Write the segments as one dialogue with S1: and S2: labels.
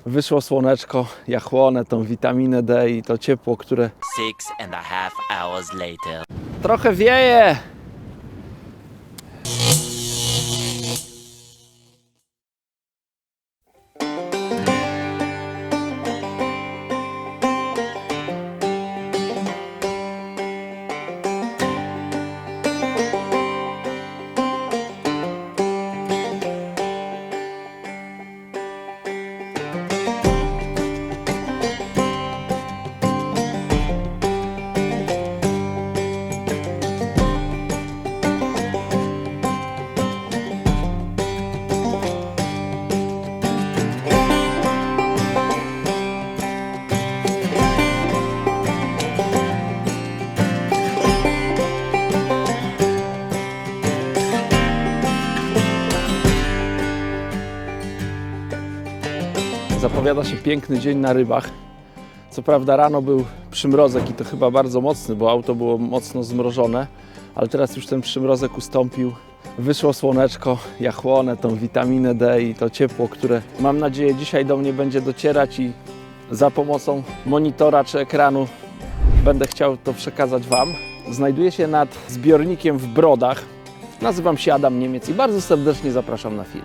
S1: Wyszło słoneczko, ja chłonę tą witaminę D i to ciepło, które
S2: 6.5 hours later.
S1: trochę wieje. Zapowiada się piękny dzień na rybach. Co prawda rano był przymrozek i to chyba bardzo mocny, bo auto było mocno zmrożone, ale teraz już ten przymrozek ustąpił. Wyszło słoneczko, ja chłonę tą witaminę D i to ciepło, które mam nadzieję dzisiaj do mnie będzie docierać i za pomocą monitora czy ekranu będę chciał to przekazać Wam. Znajduję się nad zbiornikiem w Brodach. Nazywam się Adam Niemiec i bardzo serdecznie zapraszam na film.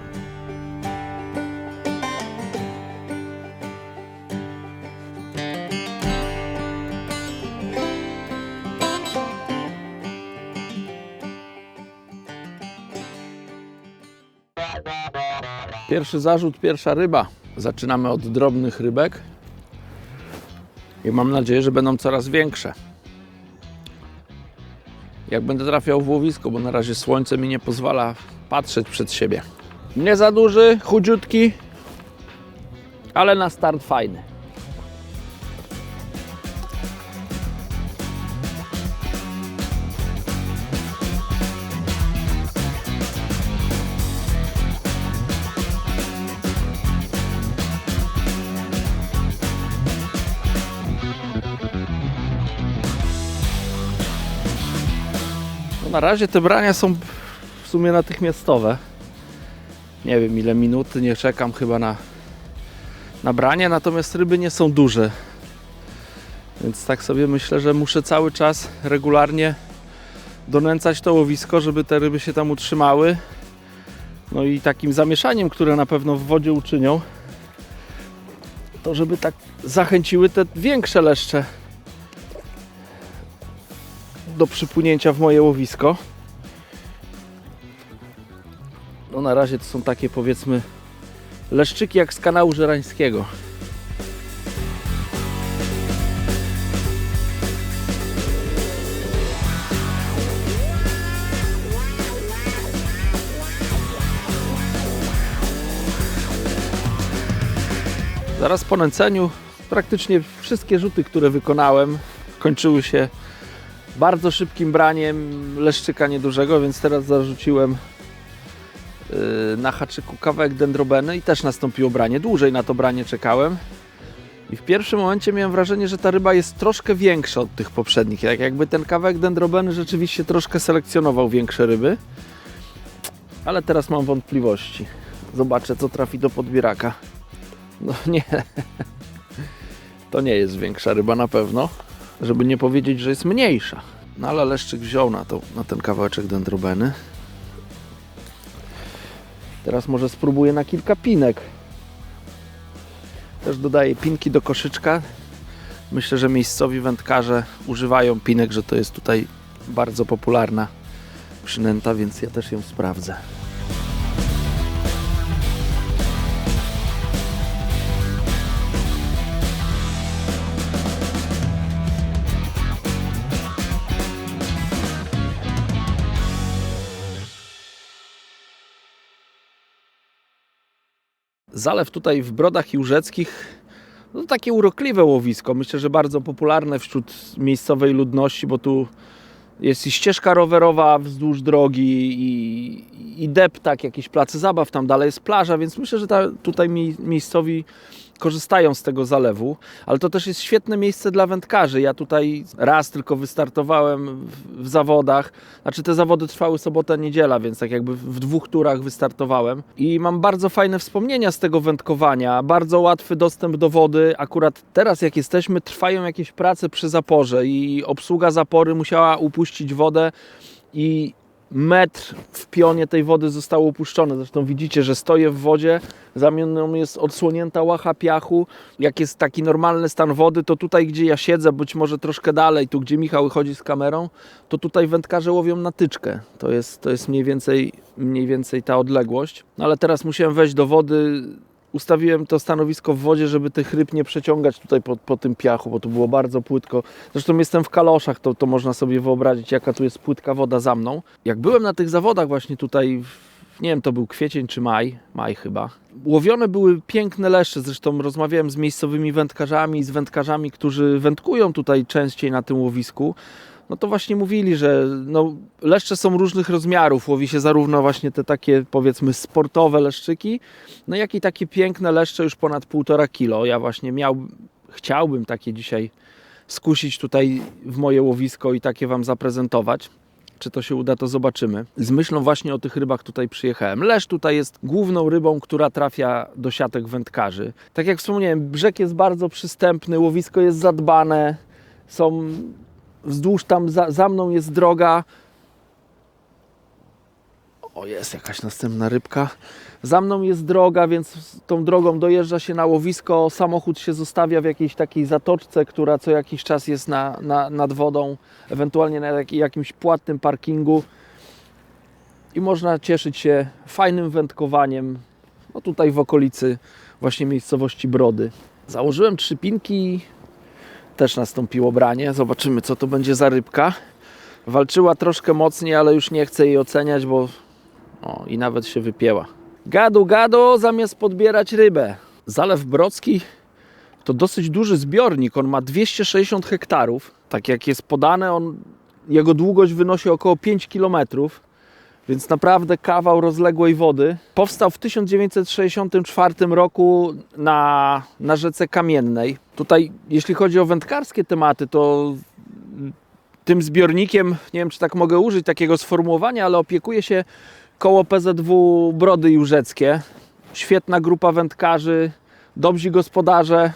S1: Pierwszy zarzut, pierwsza ryba. Zaczynamy od drobnych rybek i mam nadzieję, że będą coraz większe. Jak będę trafiał w łowisko, bo na razie słońce mi nie pozwala patrzeć przed siebie. Nie za duży, chudziutki, ale na start fajny. Na razie te brania są w sumie natychmiastowe. Nie wiem ile minuty, nie czekam chyba na branie, natomiast ryby nie są duże. Więc tak sobie myślę, że muszę cały czas regularnie donęcać to łowisko, żeby te ryby się tam utrzymały. No i takim zamieszaniem, które na pewno w wodzie uczynią, to żeby tak zachęciły te większe leszcze do przypłynięcia w moje łowisko. No na razie to są takie, powiedzmy, leszczyki jak z kanału żerańskiego. Zaraz po nęceniu praktycznie wszystkie rzuty, które wykonałem, kończyły się bardzo szybkim braniem leszczyka niedużego, więc teraz zarzuciłem na haczyku kawałek dendrobeny i też nastąpiło branie. Dłużej na to branie czekałem i w pierwszym momencie miałem wrażenie, że ta ryba jest troszkę większa od tych poprzednich. Jakby ten kawałek dendrobeny rzeczywiście troszkę selekcjonował większe ryby, ale teraz mam wątpliwości. Zobaczę, co trafi do podbieraka. No nie, to nie jest większa ryba na pewno, żeby nie powiedzieć, że jest mniejsza. No ale leszczyk wziął na ten kawałeczek dendrobeny. Teraz może spróbuję na kilka pinek. Też dodaję pinki do koszyczka. Myślę, że miejscowi wędkarze używają pinek, że to jest tutaj bardzo popularna przynęta, więc ja też ją sprawdzę. Zalew tutaj w Brodach Jórzeckich, no to takie urokliwe łowisko. Myślę, że bardzo popularne wśród miejscowej ludności, bo tu jest i ścieżka rowerowa wzdłuż drogi i deptak, jakieś place zabaw, tam dalej jest plaża, więc myślę, że tutaj miejscowi korzystają z tego zalewu, ale to też jest świetne miejsce dla wędkarzy. Ja tutaj raz tylko wystartowałem w zawodach, znaczy te zawody trwały sobota, niedziela, więc tak jakby w 2 turach wystartowałem i mam bardzo fajne wspomnienia z tego wędkowania, bardzo łatwy dostęp do wody. Akurat teraz jak jesteśmy, trwają jakieś prace przy zaporze i obsługa zapory musiała upuścić wodę i metr w pionie tej wody zostało upuszczone. Zresztą widzicie, że stoję w wodzie, za mną jest odsłonięta łacha piachu. Jak jest taki normalny stan wody, to tutaj, gdzie ja siedzę, być może troszkę dalej, tu gdzie Michał chodzi z kamerą, to tutaj wędkarze łowią na tyczkę. To jest mniej więcej ta odległość. No ale teraz musiałem wejść do wody. Ustawiłem to stanowisko w wodzie, żeby tych ryb nie przeciągać tutaj po tym piachu, bo tu było bardzo płytko. Zresztą jestem w kaloszach, to można sobie wyobrazić, jaka tu jest płytka woda za mną. Jak byłem na tych zawodach właśnie tutaj, nie wiem, to był kwiecień czy maj chyba. Łowione były piękne leszcze, zresztą rozmawiałem z miejscowymi wędkarzami, z wędkarzami, którzy wędkują tutaj częściej na tym łowisku. No to właśnie mówili, że leszcze są różnych rozmiarów. Łowi się zarówno właśnie te takie, powiedzmy, sportowe leszczyki, no jak i takie piękne leszcze już ponad 1,5 kilo. Ja właśnie chciałbym takie dzisiaj skusić tutaj w moje łowisko i takie Wam zaprezentować. Czy to się uda, to zobaczymy. Z myślą właśnie o tych rybach tutaj przyjechałem. Leszcz tutaj jest główną rybą, która trafia do siatek wędkarzy. Tak jak wspomniałem, brzeg jest bardzo przystępny, łowisko jest zadbane, są wzdłuż tam za mną jest droga. O, jest jakaś następna rybka. Za mną jest droga, więc tą drogą dojeżdża się na łowisko. Samochód się zostawia w jakiejś takiej zatoczce, która co jakiś czas jest nad wodą, ewentualnie na jakimś płatnym parkingu. I można cieszyć się fajnym wędkowaniem. No tutaj w okolicy właśnie miejscowości Brody. Założyłem 3 pinki. Też nastąpiło branie. Zobaczymy, co to będzie za rybka. Walczyła troszkę mocniej, ale już nie chcę jej oceniać, bo i nawet się wypięła. Gadu, zamiast podbierać rybę. Zalew Brodzki to dosyć duży zbiornik. On ma 260 hektarów. Tak jak jest podane, jego długość wynosi około 5 km. Więc naprawdę kawał rozległej wody. Powstał w 1964 roku na rzece Kamiennej. Tutaj, jeśli chodzi o wędkarskie tematy, to tym zbiornikiem, nie wiem, czy tak mogę użyć takiego sformułowania, ale opiekuje się koło PZW Brody Jórzeckie. Świetna grupa wędkarzy, dobrzy gospodarze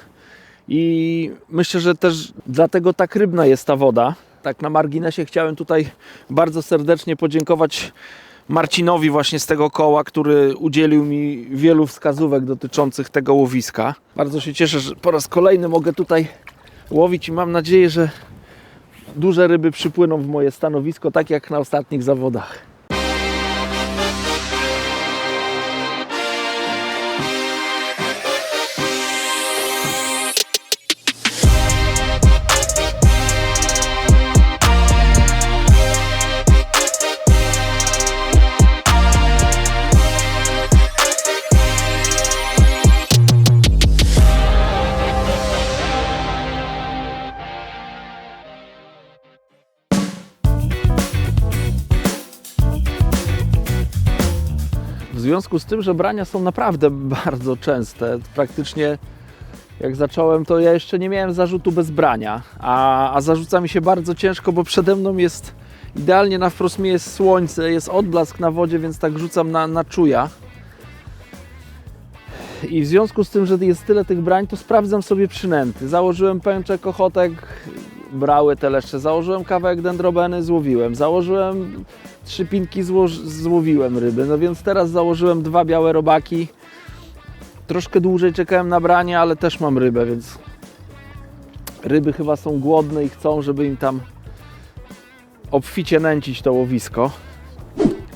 S1: i myślę, że też dlatego tak rybna jest ta woda. Tak na marginesie chciałem tutaj bardzo serdecznie podziękować Marcinowi właśnie z tego koła, który udzielił mi wielu wskazówek dotyczących tego łowiska. Bardzo się cieszę, że po raz kolejny mogę tutaj łowić i mam nadzieję, że duże ryby przypłyną w moje stanowisko, tak jak na ostatnich zawodach. W związku z tym, że brania są naprawdę bardzo częste, praktycznie jak zacząłem, to ja jeszcze nie miałem zarzutu bez brania, a zarzuca mi się bardzo ciężko, bo przede mną jest idealnie na wprost mnie jest słońce, jest odblask na wodzie, więc tak rzucam na czuja. I w związku z tym, że jest tyle tych brań, to sprawdzam sobie przynęty. Założyłem pęczek, ochotek, brały te leszcze, założyłem kawałek dendrobeny, złowiłem, założyłem 3 pinki, złowiłem ryby, no więc teraz założyłem 2 białe robaki. Troszkę dłużej czekałem na branie, ale też mam rybę, więc ryby chyba są głodne i chcą, żeby im tam obficie nęcić to łowisko.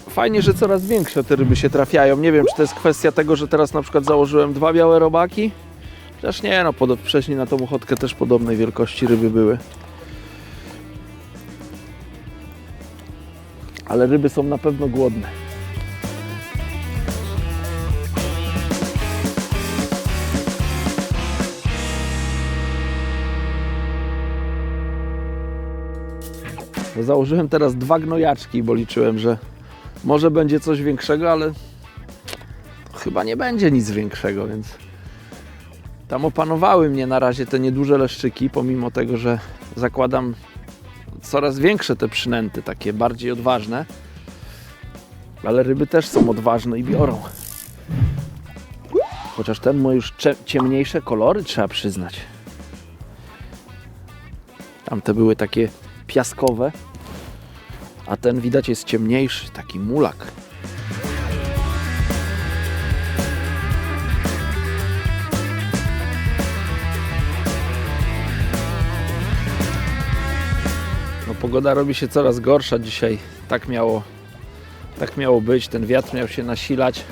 S1: Fajnie, że coraz większe te ryby się trafiają. Nie wiem, czy to jest kwestia tego, że teraz na przykład założyłem 2 białe robaki. Chociaż nie, wcześniej na tą ochotkę też podobnej wielkości ryby były. Ale ryby są na pewno głodne. Założyłem teraz 2 gnojaczki, bo liczyłem, że może będzie coś większego, ale chyba nie będzie nic większego, więc Tam opanowały mnie na razie te nieduże leszczyki, pomimo tego, że zakładam coraz większe te przynęty, takie bardziej odważne. Ale ryby też są odważne i biorą. Chociaż ten ma już ciemniejsze kolory, trzeba przyznać. Tamte były takie piaskowe, a ten widać jest ciemniejszy, taki mulak. No, pogoda robi się coraz gorsza dzisiaj. Tak miało być. Ten wiatr miał się nasilać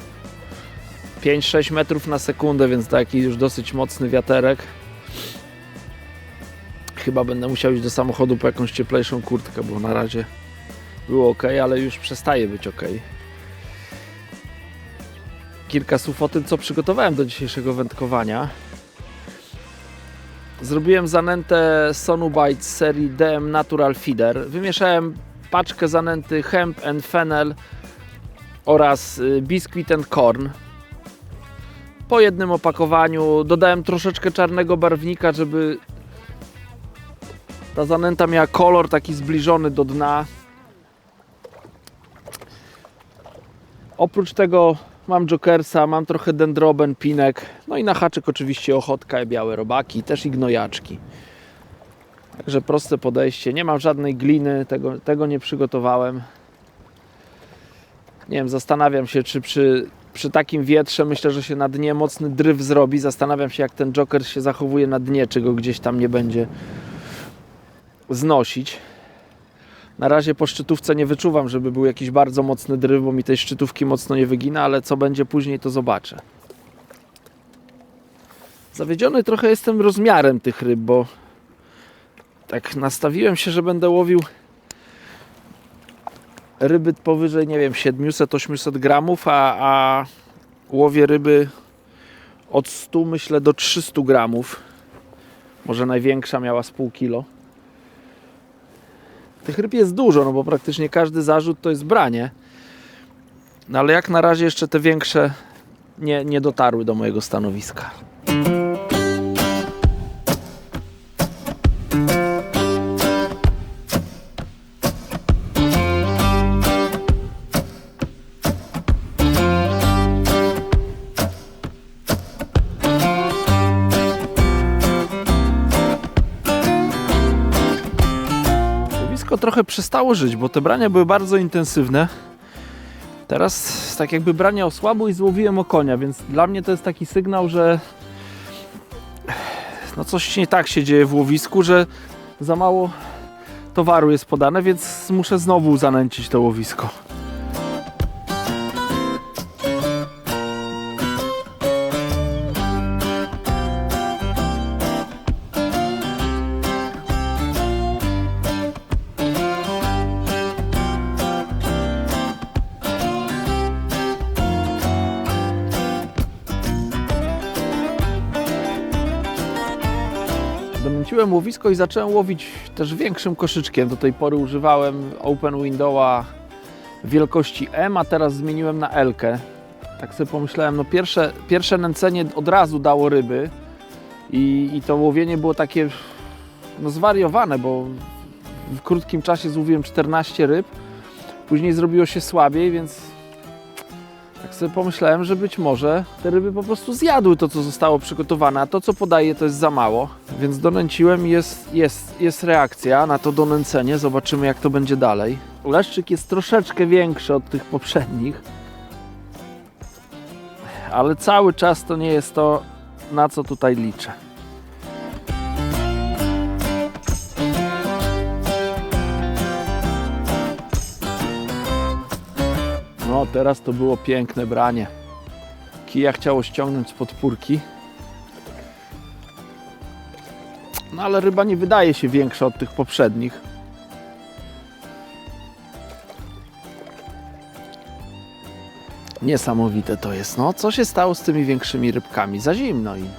S1: 5-6 metrów na sekundę, więc taki już dosyć mocny wiaterek. Chyba będę musiał iść do samochodu po jakąś cieplejszą kurtkę, bo na razie było ok, ale już przestaje być ok. Kilka słów o tym, co przygotowałem do dzisiejszego wędkowania. Zrobiłem zanętę Sonubite z serii DM Natural Feeder. Wymieszałem paczkę zanęty Hemp and Fennel oraz Biscuit and Corn. Po jednym opakowaniu dodałem troszeczkę czarnego barwnika, żeby ta zanęta miała kolor taki zbliżony do dna. Oprócz tego mam jokersa, mam trochę dendroben, pinek, no i na haczyk oczywiście ochotka, białe robaki, też i gnojaczki. Także proste podejście, nie mam żadnej gliny, tego nie przygotowałem. Nie wiem, zastanawiam się, czy przy takim wietrze, myślę, że się na dnie mocny dryf zrobi. Zastanawiam się, jak ten joker się zachowuje na dnie, czy go gdzieś tam nie będzie znosić. Na razie po szczytówce nie wyczuwam, żeby był jakiś bardzo mocny dryf, bo mi tej szczytówki mocno nie wygina, ale co będzie później, to zobaczę. Zawiedziony trochę jestem rozmiarem tych ryb, bo tak nastawiłem się, że będę łowił ryby powyżej, nie wiem, 700-800 gramów, a łowię ryby od 100, myślę, do 300 gramów. Może największa miała z pół kilo. Tych ryb jest dużo, no bo praktycznie każdy zarzut to jest branie. No ale jak na razie jeszcze te większe nie dotarły do mojego stanowiska. Trochę przestało żyć, bo te brania były bardzo intensywne. Teraz tak jakby brania osłabły i złowiłem okonia, więc dla mnie to jest taki sygnał, że no coś nie tak się dzieje w łowisku, że za mało towaru jest podane, więc muszę znowu zanęcić to łowisko. Domęciłem łowisko i zacząłem łowić też większym koszyczkiem. Do tej pory używałem Open Windowa wielkości M, a teraz zmieniłem na L-kę. Tak sobie pomyślałem, no pierwsze nęcenie od razu dało ryby i to łowienie było takie no zwariowane, bo w krótkim czasie złowiłem 14 ryb. Później zrobiło się słabiej, więc tak sobie pomyślałem, że być może te ryby po prostu zjadły to, co zostało przygotowane, a to, co podaję, to jest za mało. Więc donęciłem i jest reakcja na to donęcenie. Zobaczymy, jak to będzie dalej. Leszczyk jest troszeczkę większy od tych poprzednich, ale cały czas to nie jest to, na co tutaj liczę. No, teraz to było piękne branie. Kija chciało ściągnąć z podpórki. No, ale ryba nie wydaje się większa od tych poprzednich. Niesamowite to jest. No, co się stało z tymi większymi rybkami? Za zimno im.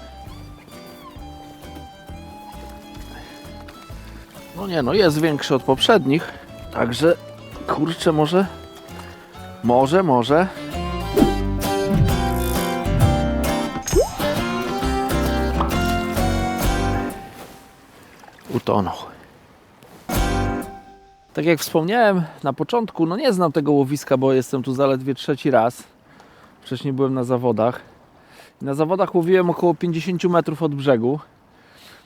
S1: No nie, no jest większy od poprzednich. Także, kurczę, może. utonął. Tak jak wspomniałem na początku, no nie znam tego łowiska, bo jestem tu zaledwie trzeci raz. Wcześniej byłem na zawodach. Na zawodach łowiłem około 50 metrów od brzegu.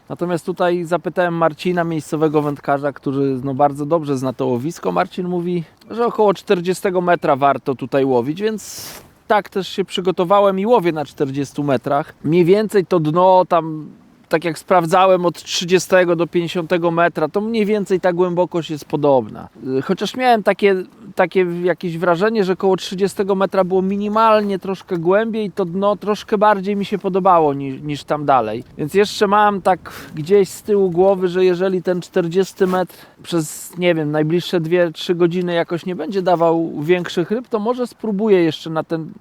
S1: Natomiast tutaj zapytałem Marcina, miejscowego wędkarza, który no bardzo dobrze zna to łowisko. Marcin mówi, że około 40 metra warto tutaj łowić, więc tak też się przygotowałem i łowię na 40 metrach. Mniej więcej to dno tam, tak jak sprawdzałem, od 30 do 50 metra, to mniej więcej ta głębokość jest podobna. Chociaż miałem takie jakieś wrażenie, że koło 30 metra było minimalnie troszkę głębiej, to dno troszkę bardziej mi się podobało niż tam dalej. Więc jeszcze mam tak gdzieś z tyłu głowy, że jeżeli ten 40 metr przez, nie wiem, najbliższe 2-3 godziny jakoś nie będzie dawał większych ryb, to może spróbuję jeszcze na ten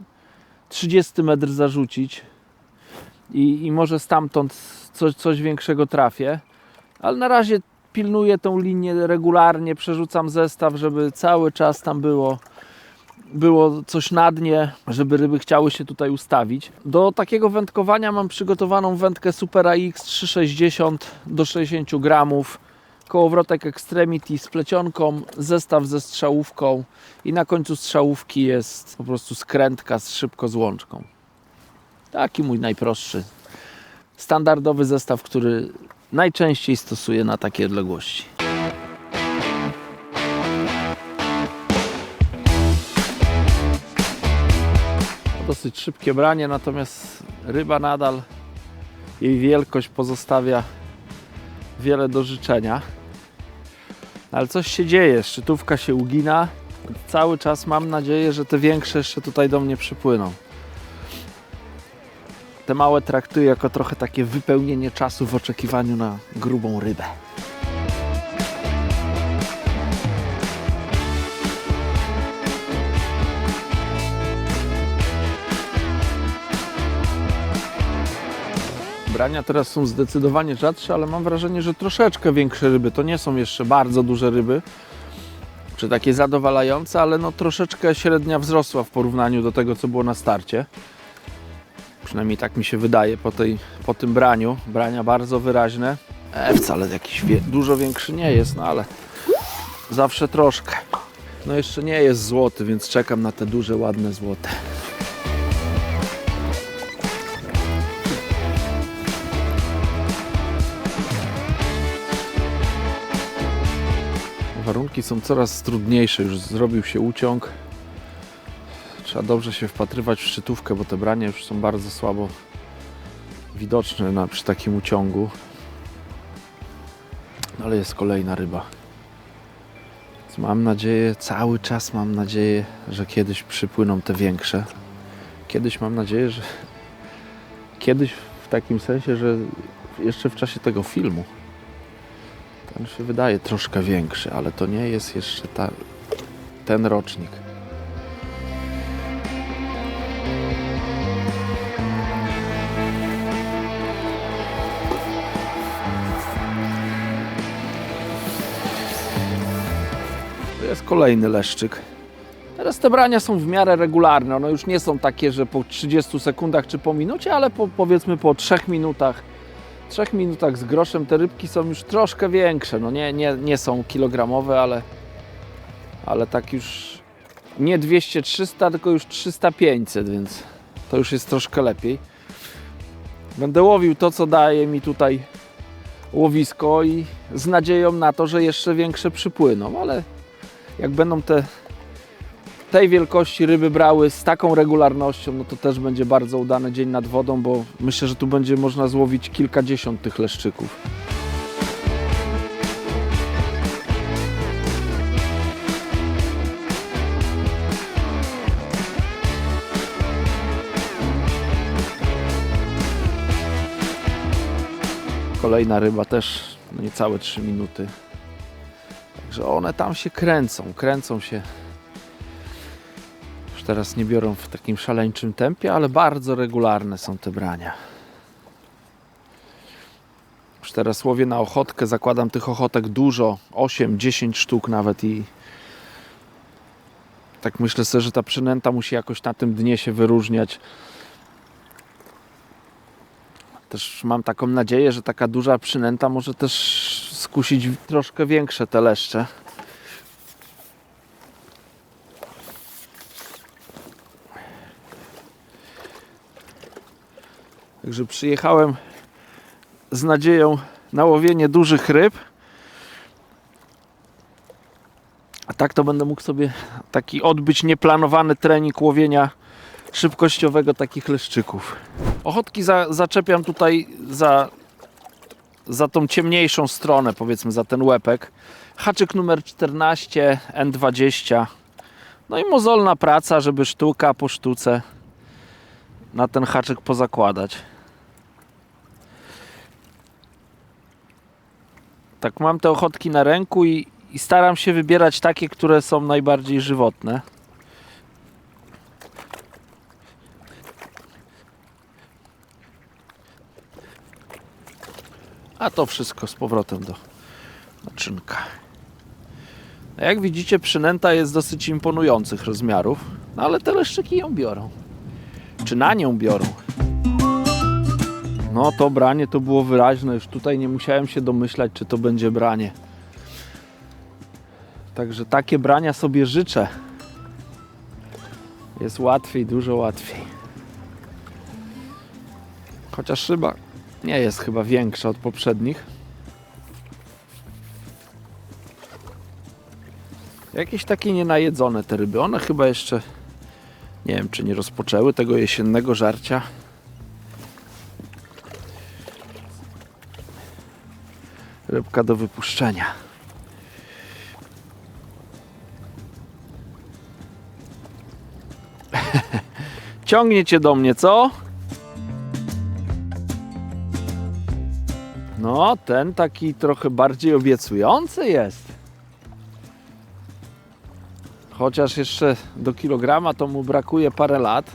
S1: 30 metr zarzucić i może stamtąd coś większego trafię. Ale na razie pilnuję tą linię regularnie, przerzucam zestaw, żeby cały czas tam było coś na dnie, żeby ryby chciały się tutaj ustawić. Do takiego wędkowania mam przygotowaną wędkę Super AX 360 do 60 gramów, kołowrotek Extremity z plecionką, zestaw ze strzałówką i na końcu strzałówki jest po prostu skrętka z szybko z łączką. Taki mój najprostszy, standardowy zestaw, który najczęściej stosuję na takie odległości. Dosyć szybkie branie, natomiast ryba nadal, jej wielkość pozostawia wiele do życzenia. Ale coś się dzieje, szczytówka się ugina. Cały czas mam nadzieję, że te większe jeszcze tutaj do mnie przypłyną. Te małe traktuję jako trochę takie wypełnienie czasu w oczekiwaniu na grubą rybę. Brania teraz są zdecydowanie rzadsze, ale mam wrażenie, że troszeczkę większe ryby. To nie są jeszcze bardzo duże ryby, czy takie zadowalające, ale no troszeczkę średnia wzrosła w porównaniu do tego, co było na starcie. Przynajmniej tak mi się wydaje po tym braniu. Brania bardzo wyraźne. Wcale jakiś dużo większy nie jest, no ale zawsze troszkę. No jeszcze nie jest złoty, więc czekam na te duże, ładne złote. Warunki są coraz trudniejsze, już zrobił się uciąg. Trzeba dobrze się wpatrywać w szczytówkę, bo te branie już są bardzo słabo widoczne przy takim uciągu. No ale jest kolejna ryba. Więc mam nadzieję, cały czas mam nadzieję, że kiedyś przypłyną te większe. Kiedyś mam nadzieję, że kiedyś w takim sensie, że jeszcze w czasie tego filmu. Ten się wydaje troszkę większy, ale to nie jest jeszcze ten rocznik. To jest kolejny leszczyk. Teraz te brania są w miarę regularne. One już nie są takie, że po 30 sekundach czy po minucie, ale powiedzmy po 3 minutach. 3 minutach z groszem te rybki są już troszkę większe. No nie są kilogramowe, ale tak już nie 200-300, tylko już 300-500, więc to już jest troszkę lepiej. Będę łowił to, co daje mi tutaj łowisko i z nadzieją na to, że jeszcze większe przypłyną, ale jak będą tej wielkości ryby brały z taką regularnością, no to też będzie bardzo udany dzień nad wodą, bo myślę, że tu będzie można złowić kilkadziesiąt tych leszczyków. Kolejna ryba też niecałe 3 minuty. Także one tam się kręcą się. Już teraz nie biorą w takim szaleńczym tempie, ale bardzo regularne są te brania. Już teraz łowię na ochotkę, zakładam tych ochotek dużo, 8-10 sztuk nawet i tak myślę sobie, że ta przynęta musi jakoś na tym dnie się wyróżniać. Też mam taką nadzieję, że taka duża przynęta może też skusić troszkę większe te leszcze. Także przyjechałem z nadzieją na łowienie dużych ryb. A tak to będę mógł sobie taki odbyć nieplanowany trening łowienia szybkościowego takich leszczyków. Ochotki zaczepiam tutaj za tą ciemniejszą stronę, powiedzmy za ten łepek. Haczyk numer 14, N20. No i mozolna praca, żeby sztuka po sztuce na ten haczyk pozakładać. Tak, mam te ochotki na ręku i staram się wybierać takie, które są najbardziej żywotne. A to wszystko z powrotem do naczynka. Jak widzicie, przynęta jest dosyć imponujących rozmiarów, no ale te leszczyki ją biorą. Czy na nią biorą? No to branie to było wyraźne, już tutaj nie musiałem się domyślać, czy to będzie branie. Także takie brania sobie życzę. Jest łatwiej, dużo łatwiej. Chociaż ryba nie jest chyba większa od poprzednich. Jakieś takie nienajedzone te ryby. One chyba jeszcze, nie wiem, czy nie rozpoczęły tego jesiennego żarcia. Rybka do wypuszczenia. Ciągnie cię do mnie, co? No, ten taki trochę bardziej obiecujący jest. Chociaż jeszcze do kilograma to mu brakuje parę lat.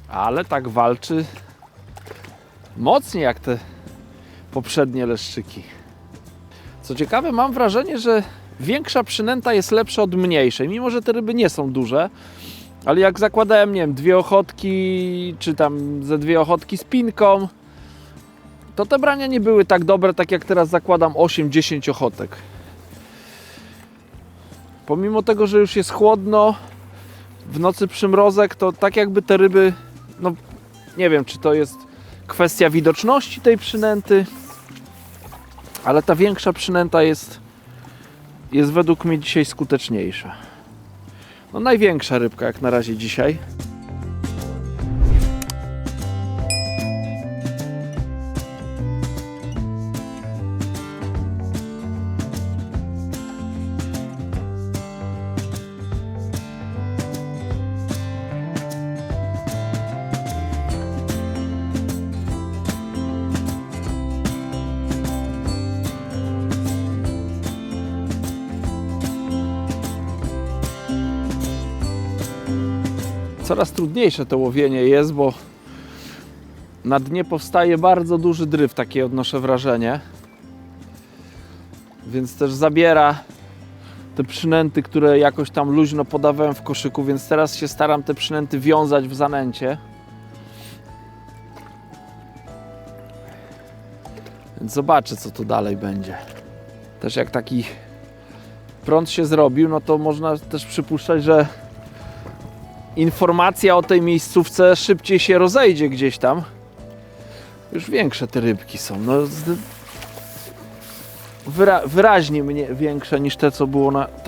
S1: Ale tak walczy mocniej jak te poprzednie leszczyki. Co ciekawe, mam wrażenie, że większa przynęta jest lepsza od mniejszej. Mimo że te ryby nie są duże. Ale jak zakładałem, nie wiem, 2 ochotki, czy tam ze 2 ochotki z pinką, to te brania nie były tak dobre, tak jak teraz zakładam 8-10 ochotek. Pomimo tego, że już jest chłodno, w nocy przymrozek, to tak jakby te ryby, no nie wiem, czy to jest kwestia widoczności tej przynęty, ale ta większa przynęta jest według mnie dzisiaj skuteczniejsza. No największa rybka jak na razie dzisiaj. Coraz trudniejsze to łowienie jest, bo na dnie powstaje bardzo duży dryf, takie odnoszę wrażenie. Więc też zabiera te przynęty, które jakoś tam luźno podawałem w koszyku, więc teraz się staram te przynęty wiązać w zanęcie. Więc zobaczę, co tu dalej będzie. Też jak taki prąd się zrobił, no to można też przypuszczać, że informacja o tej miejscówce szybciej się rozejdzie gdzieś tam. Już większe te rybki są. No, wyraźnie większe niż te,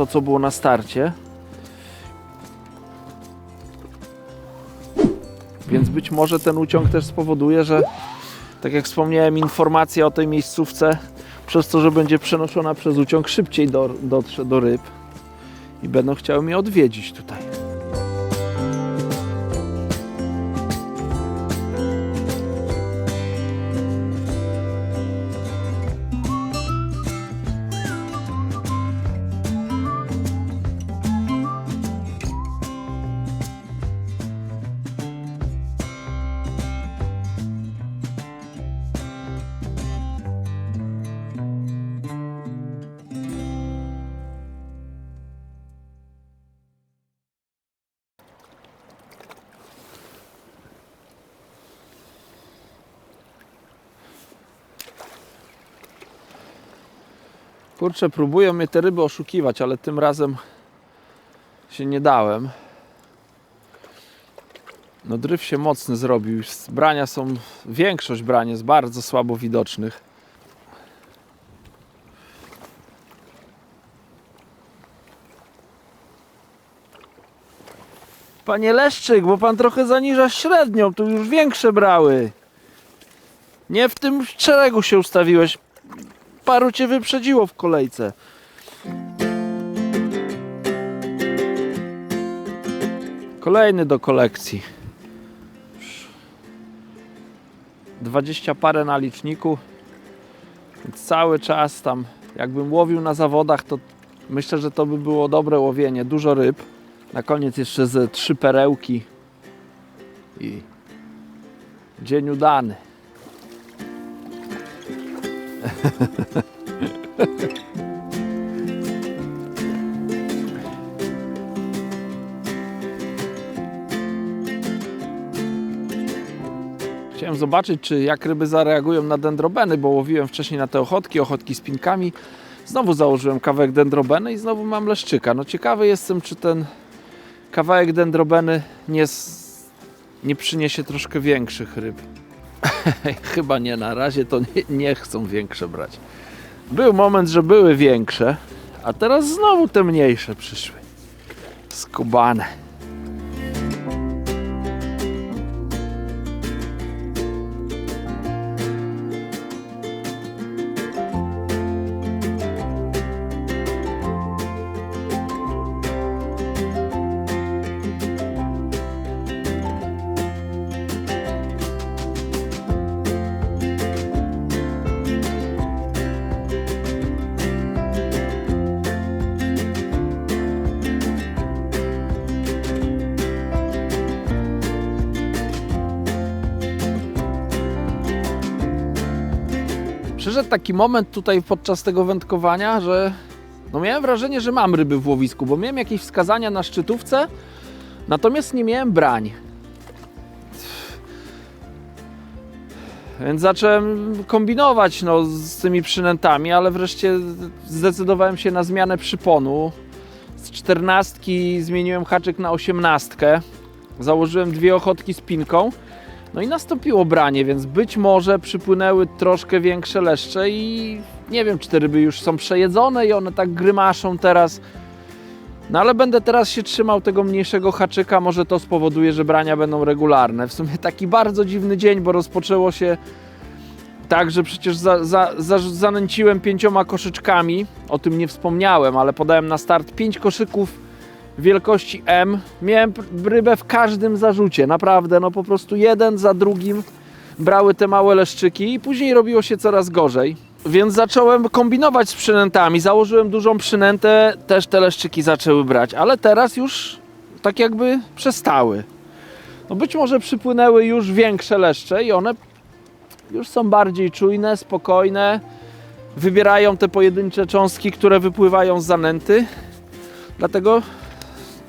S1: co było na starcie. Więc być może ten uciąg też spowoduje, że tak jak wspomniałem, informacja o tej miejscówce przez to, że będzie przenoszona przez uciąg, szybciej dotrze do ryb i będą chciały mnie odwiedzić tutaj. Kurczę, próbują mnie te ryby oszukiwać, ale tym razem się nie dałem. No dryf się mocny zrobił. Brania są, większość brań jest bardzo słabo widocznych. Panie Leszczyk, bo pan trochę zaniża średnią, tu już większe brały. Nie w tym szeregu się ustawiłeś. Paru cię wyprzedziło w kolejce. Kolejny do kolekcji. 20 parę na liczniku. Więc cały czas tam, jakbym łowił na zawodach, to myślę, że to by było dobre łowienie. Dużo ryb. Na koniec jeszcze ze 3 perełki. I dzień udany. Chciałem zobaczyć, jak ryby zareagują na dendrobeny, bo łowiłem wcześniej na te ochotki z pinkami. Znowu założyłem kawałek dendrobeny i znowu mam leszczyka. No ciekawy jestem, czy ten kawałek dendrobeny nie przyniesie troszkę większych ryb. Chyba nie, na razie to nie chcą większe brać. Był moment, że były większe, a teraz znowu te mniejsze przyszły. Skubane. Przyszedł taki moment tutaj podczas tego wędkowania, że no miałem wrażenie, że mam ryby w łowisku, bo miałem jakieś wskazania na szczytówce, natomiast nie miałem brań. Więc zacząłem kombinować z tymi przynętami, ale wreszcie zdecydowałem się na zmianę przyponu. Z 14 zmieniłem haczyk na 18. Założyłem 2 ochotki z pinką. No i nastąpiło branie, więc być może przypłynęły troszkę większe leszcze i nie wiem, czy te ryby już są przejedzone i one tak grymaszą teraz. No ale będę teraz się trzymał tego mniejszego haczyka, może to spowoduje, że brania będą regularne. W sumie taki bardzo dziwny dzień, bo rozpoczęło się tak, że przecież zanęciłem 5 koszyczkami, o tym nie wspomniałem, ale podałem na start 5 koszyków wielkości M. Miałem rybę w każdym zarzucie, naprawdę, no po prostu jeden za drugim brały te małe leszczyki i później robiło się coraz gorzej. Więc zacząłem kombinować z przynętami, założyłem dużą przynętę, też te leszczyki zaczęły brać, ale teraz już tak jakby przestały. No być może przypłynęły już większe leszcze i one już są bardziej czujne, spokojne, wybierają te pojedyncze cząstki, które wypływają z zanęty, dlatego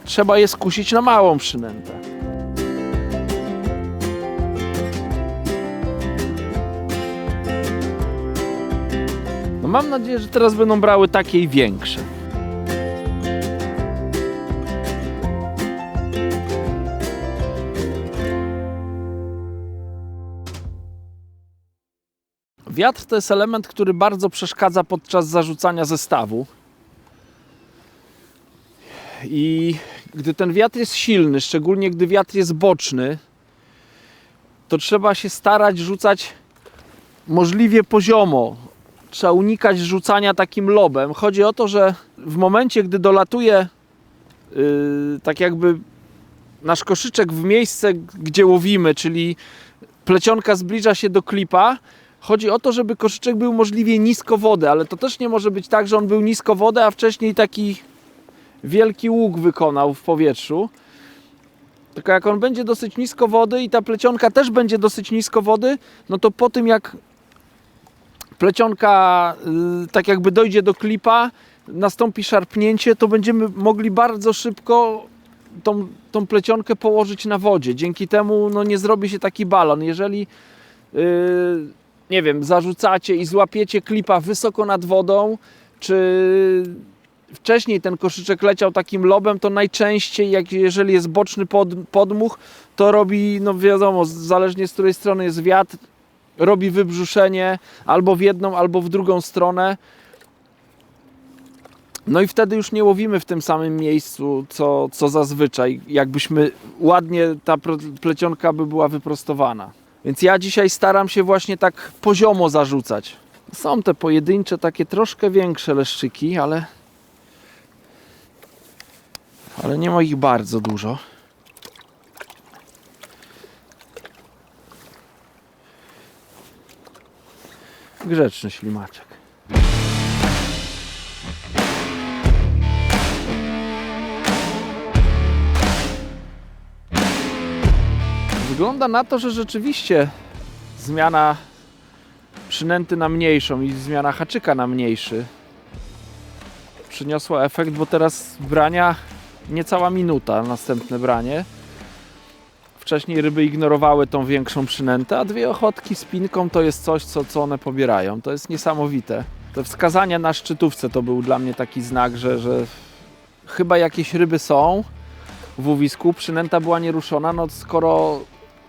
S1: trzeba je skusić na małą przynętę. No mam nadzieję, że teraz będą brały takie i większe. Wiatr to jest element, który bardzo przeszkadza podczas zarzucania zestawu. I gdy ten wiatr jest silny, szczególnie gdy wiatr jest boczny, to trzeba się starać rzucać możliwie poziomo. Trzeba unikać rzucania takim lobem. Chodzi o to, że w momencie, gdy dolatuje tak jakby nasz koszyczek w miejsce, gdzie łowimy, czyli plecionka zbliża się do klipa, chodzi o to, żeby koszyczek był możliwie nisko wody, ale to też nie może być tak, że on był nisko wody, a wcześniej taki wielki łuk wykonał w powietrzu. Tylko jak on będzie dosyć nisko wody i ta plecionka też będzie dosyć nisko wody, no to po tym jak plecionka tak jakby dojdzie do klipa, nastąpi szarpnięcie, to będziemy mogli bardzo szybko tą plecionkę położyć na wodzie. Dzięki temu no, nie zrobi się taki balon. Jeżeli nie wiem, zarzucacie i złapiecie klipa wysoko nad wodą, czy wcześniej ten koszyczek leciał takim lobem, to najczęściej, jeżeli jest boczny podmuch, to robi, no wiadomo, zależnie z której strony jest wiatr, robi wybrzuszenie albo w jedną, albo w drugą stronę. No i wtedy już nie łowimy w tym samym miejscu, co zazwyczaj, jakbyśmy ładnie, ta plecionka by była wyprostowana. Więc ja dzisiaj staram się właśnie tak poziomo zarzucać. Są te pojedyncze, takie troszkę większe leszczyki, ale nie ma ich bardzo dużo. Grzeczny ślimaczek. Wygląda na to, że rzeczywiście zmiana przynęty na mniejszą i zmiana haczyka na mniejszy przyniosła efekt, bo teraz brania niecała minuta, następne branie. Wcześniej ryby ignorowały tą większą przynętę, a 2 ochotki z pinką to jest coś, co one pobierają. To jest niesamowite. Te wskazania na szczytówce to był dla mnie taki znak, że chyba jakieś ryby są w łowisku. Przynęta była nieruszona, no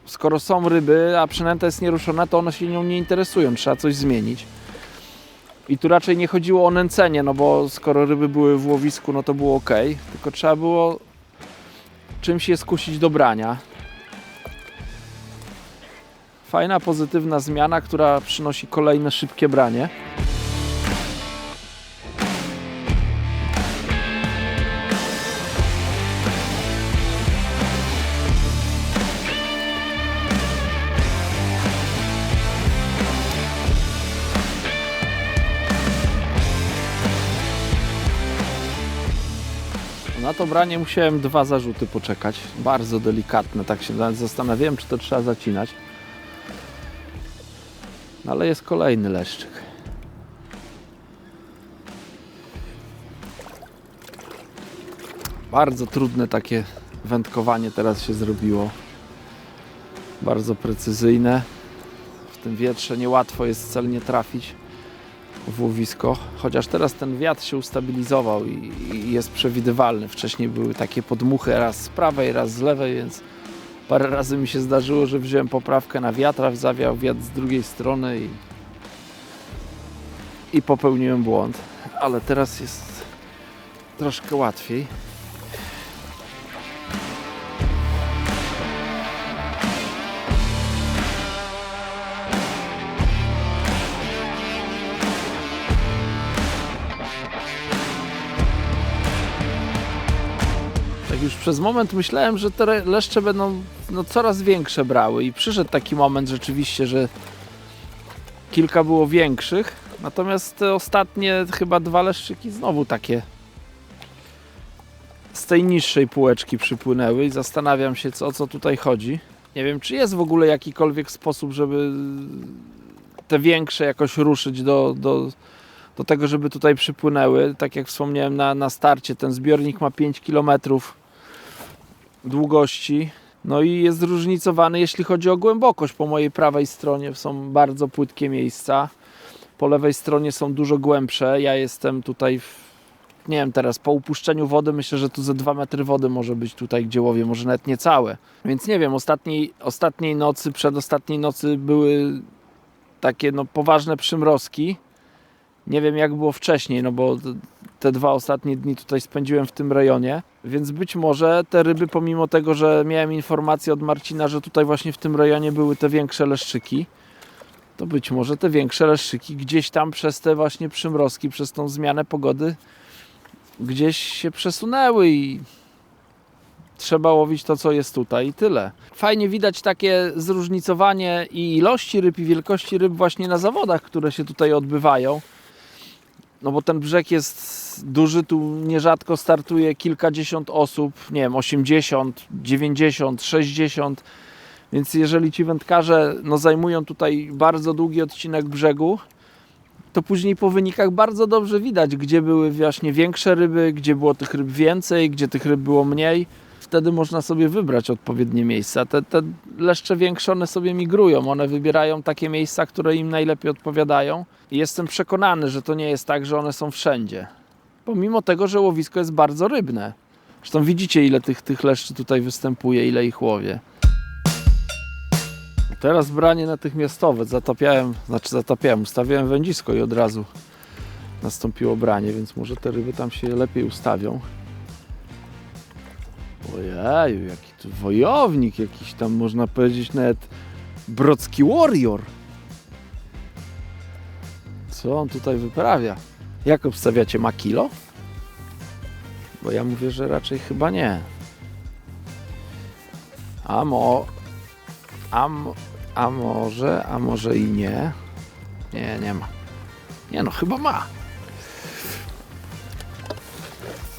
S1: skoro są ryby, a przynęta jest nieruszona, to one się nią nie interesują, trzeba coś zmienić. I tu raczej nie chodziło o nęcenie, no bo skoro ryby były w łowisku, no to było ok, tylko trzeba było czymś je skusić do brania. Fajna, pozytywna zmiana, która przynosi kolejne szybkie branie. Na to branie musiałem 2 zarzuty poczekać. Bardzo delikatne, tak się nawet zastanawiałem, czy to trzeba zacinać. No ale jest kolejny leszczyk. Bardzo trudne takie wędkowanie teraz się zrobiło. Bardzo precyzyjne. W tym wietrze niełatwo jest celnie trafić w łowisko, chociaż teraz ten wiatr się ustabilizował i jest przewidywalny. Wcześniej były takie podmuchy raz z prawej, raz z lewej, więc parę razy mi się zdarzyło, że wziąłem poprawkę na wiatra, zawiał wiatr z drugiej strony i popełniłem błąd, ale teraz jest troszkę łatwiej. Już przez moment myślałem, że te leszcze będą coraz większe brały i przyszedł taki moment rzeczywiście, że kilka było większych, natomiast te ostatnie chyba 2 leszczyki znowu takie z tej niższej półeczki przypłynęły i zastanawiam się, o co tutaj chodzi. Nie wiem, czy jest w ogóle jakikolwiek sposób, żeby te większe jakoś ruszyć do tego, żeby tutaj przypłynęły. Tak jak wspomniałem na starcie, ten zbiornik ma 5 km długości, no i jest zróżnicowany, jeśli chodzi o głębokość. Po mojej prawej stronie są bardzo płytkie miejsca, po lewej stronie są dużo głębsze. Ja jestem tutaj, nie wiem, teraz po upuszczeniu wody myślę, że tu ze 2 metry wody może być tutaj, gdzie łowię, może nawet niecałe. Więc nie wiem, ostatniej nocy, przedostatniej nocy były takie poważne przymrozki. Nie wiem, jak było wcześniej, no bo te 2 ostatnie dni tutaj spędziłem w tym rejonie, więc być może te ryby, pomimo tego, że miałem informację od Marcina, że tutaj właśnie w tym rejonie były te większe leszczyki, to być może te większe leszczyki gdzieś tam przez te właśnie przymrozki, przez tą zmianę pogody gdzieś się przesunęły i trzeba łowić to, co jest tutaj i tyle. Fajnie widać takie zróżnicowanie i ilości ryb, i wielkości ryb właśnie na zawodach, które się tutaj odbywają. No bo ten brzeg jest duży, tu nierzadko startuje kilkadziesiąt osób, nie wiem, 80, 90, 60, więc jeżeli ci wędkarze zajmują tutaj bardzo długi odcinek brzegu, to później po wynikach bardzo dobrze widać, gdzie były właśnie większe ryby, gdzie było tych ryb więcej, gdzie tych ryb było mniej. wtedy można sobie wybrać odpowiednie miejsca. Te leszcze większe, one sobie migrują, one wybierają takie miejsca, które im najlepiej odpowiadają. I jestem przekonany, że to nie jest tak, że one są wszędzie. Pomimo tego, że łowisko jest bardzo rybne. Zresztą widzicie, ile tych leszczy tutaj występuje, ile ich łowię. Teraz branie natychmiastowe. Ustawiałem wędzisko i od razu nastąpiło branie, więc może te ryby tam się lepiej ustawią. Ojeju, jaki tu wojownik, jakiś tam można powiedzieć nawet brocki warrior. Co on tutaj wyprawia? Jak obstawiacie, ma kilo? Bo ja mówię, że raczej chyba nie. A może i nie. Nie ma. Nie no, chyba ma.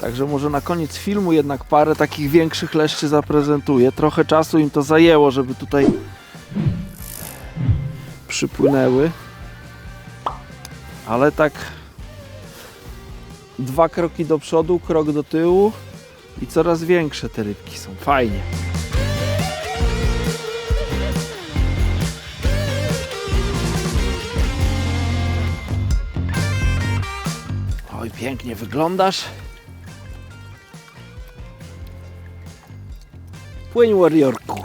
S1: Także może na koniec filmu jednak parę takich większych leszczy zaprezentuję. Trochę czasu im to zajęło, żeby tutaj przypłynęły. Ale tak 2 kroki do przodu, krok do tyłu i coraz większe te rybki są. Fajnie. Oj, pięknie wyglądasz. Płyń, warriorku.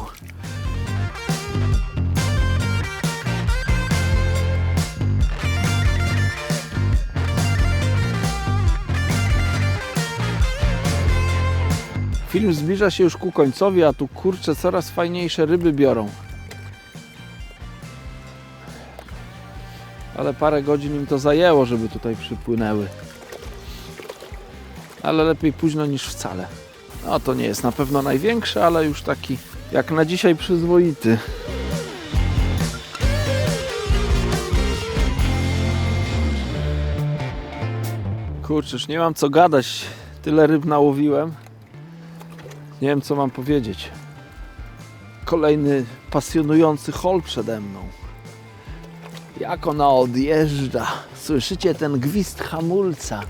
S1: Film zbliża się już ku końcowi, a tu kurczę coraz fajniejsze ryby biorą. Ale parę godzin im to zajęło, żeby tutaj przypłynęły. Ale lepiej późno niż wcale. No to nie jest na pewno największy, ale już taki jak na dzisiaj przyzwoity. Kurczę, już nie mam co gadać. Tyle ryb nałowiłem. Nie wiem, co mam powiedzieć. Kolejny pasjonujący haul przede mną. Jak ona odjeżdża. Słyszycie ten gwizd hamulca.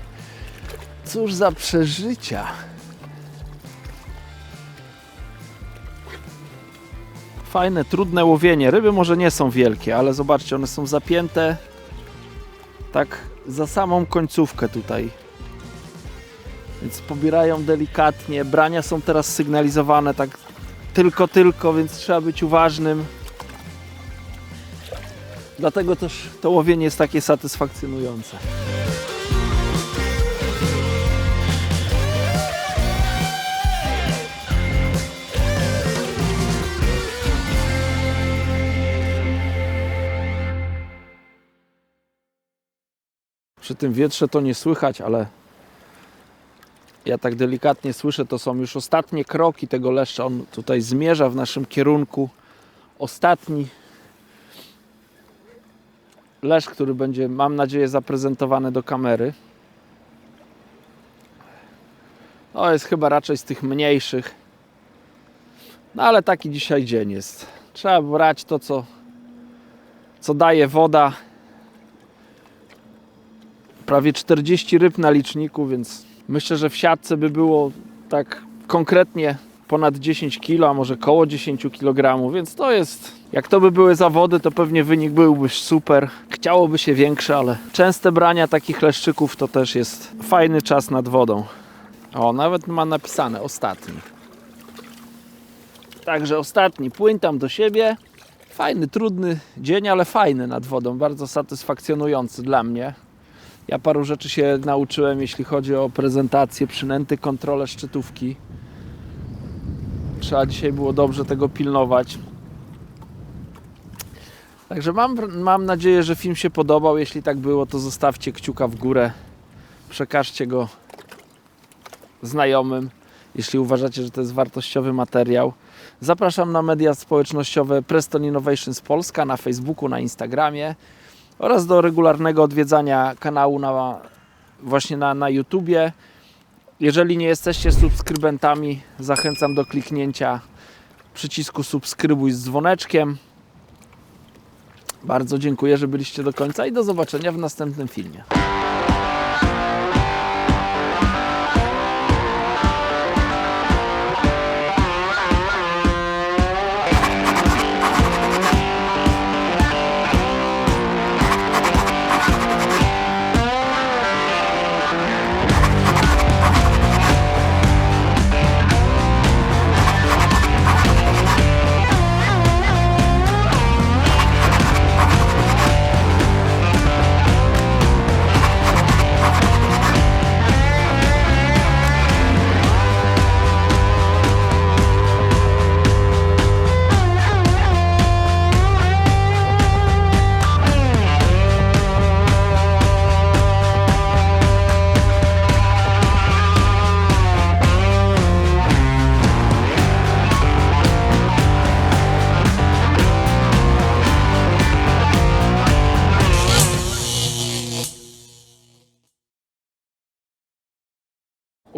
S1: Cóż za przeżycia. Fajne, trudne łowienie. Ryby może nie są wielkie, ale zobaczcie, one są zapięte tak za samą końcówkę tutaj. Więc pobierają delikatnie. Brania są teraz sygnalizowane tak tylko, więc trzeba być uważnym. Dlatego też to łowienie jest takie satysfakcjonujące. Przy tym wietrze to nie słychać, ale ja tak delikatnie słyszę, to są już ostatnie kroki tego leszcza. On tutaj zmierza w naszym kierunku. Ostatni leszcz, który będzie, mam nadzieję, zaprezentowany do kamery. To jest chyba raczej z tych mniejszych. No ale taki dzisiaj dzień jest. Trzeba brać to, co daje woda. Prawie 40 ryb na liczniku, więc myślę, że w siatce by było tak konkretnie ponad 10 kg, a może koło 10 kg, więc to jest, jak to by były zawody, to pewnie wynik byłby super. Chciałoby się większe, ale częste brania takich leszczyków to też jest fajny czas nad wodą. O, nawet ma napisane ostatni. Także ostatni, płyń tam do siebie. Fajny, trudny dzień, ale fajny nad wodą, bardzo satysfakcjonujący dla mnie. Ja paru rzeczy się nauczyłem, jeśli chodzi o prezentację, przynęty, kontrolę szczytówki. Trzeba dzisiaj było dobrze tego pilnować. Także mam nadzieję, że film się podobał. Jeśli tak było, to zostawcie kciuka w górę. Przekażcie go znajomym, jeśli uważacie, że to jest wartościowy materiał. Zapraszam na media społecznościowe Preston Innovations Polska na Facebooku, na Instagramie oraz do regularnego odwiedzania kanału właśnie na YouTubie. Jeżeli nie jesteście subskrybentami, zachęcam do kliknięcia przycisku subskrybuj z dzwoneczkiem. Bardzo dziękuję, że byliście do końca i do zobaczenia w następnym filmie.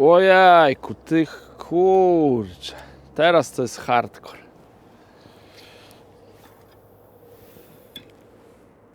S1: Ojejku, ty kurczę. Teraz to jest hardcore.